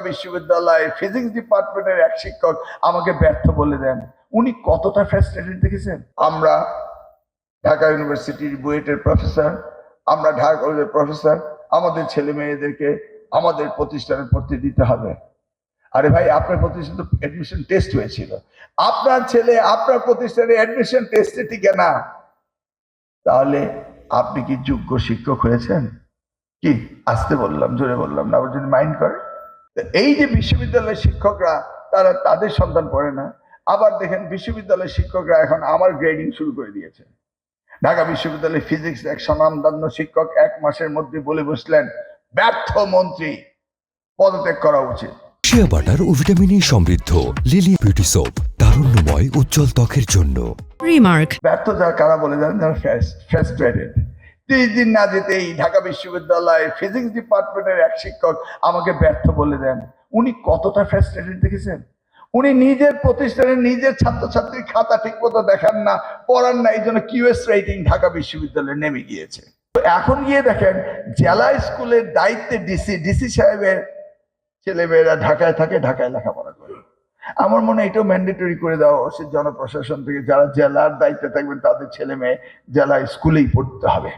বিশ্ববিদ্যালয়ের ফিজিক্স ডিপার্টমেন্টের এক শিক্ষক আমাকে ব্যর্থ বলে দেন। উনি কতটা ফ্রাস্ট্রেটেড দেখেছেন? আমরা ঢাকা ইউনিভার্সিটির বুয়েটের প্রফেসর, আমরা ঢাকা কলেজের প্রফেসর, আমাদের ছেলে মেয়েদেরকে আমাদের প্রতিষ্ঠানে ভর্তি দিতে হবে। আরে ভাই, আপনার প্রতিষ্ঠানে তো অ্যাডমিশন টেস্ট হয়েছিল, আপনার ছেলে আপনার প্রতিষ্ঠানে অ্যাডমিশন টেস্টে টিকে না, তাহলে আপনি কি যোগ্য শিক্ষক হয়েছেন? কি আসতে বললাম, জোরে বললাম না, আবার যদি মাইন্ড করে। এই যে বিশ্ববিদ্যালয়ের শিক্ষকরা তারা তাদের সন্তান পড়ে না, আবার দেখেন বিশ্ববিদ্যালয়ের শিক্ষকরা এখন আমার গ্রেডিং শুরু করে দিয়েছে। ঢাকা বিশ্ববিদ্যালয়ের ফিজিক্স এক স্বনামধন্য শিক্ষক 1 মাসের মধ্যে বলে বসলেন, ব্যর্থ মন্ত্রী, পদত্যাগ করা উচিত। শিয়া বাটার ও ভিটামিন সমৃদ্ধ লিলি বিউটি সোপ, তারুণ্যময় উজ্জ্বল ত্বকের জন্য। রিমার্ক। ব্যর্থ যারা কারা বলে জানেন? যারা ফ্রাস্ট্রেটেড। 30 দিন না যেতেই ঢাকা বিশ্ববিদ্যালয়ের ফিজিক্স ডিপার্টমেন্টের এক শিক্ষক আমাকে ব্যর্থ বলে দেন। উনি কতটা ফ্রাস্ট্রেটেড দেখেছেন? উনি নিজের প্রতিষ্ঠানের নিজের ছাত্রছাত্রীর খাতা ঠিক মতো দেখান না, পড়ান না, এই জন্য কিউএস রেটিং ঢাকা বিশ্ববিদ্যালয়ে নেমে গিয়েছে। তো এখন গিয়ে দেখেন জেলা স্কুলের দায়িত্বে ডিসি সাহেবের ছেলেমেয়েরা ঢাকায় থাকে, ঢাকায় লেখাপড়া করে। আমার মনে হয় এটাও ম্যান্ডেটরি করে দেওয়া উচিত জনপ্রশাসন থেকে, যারা জেলার দায়িত্বে থাকবেন তাদের ছেলে মেয়ে জেলা স্কুলেই পড়তে হবে।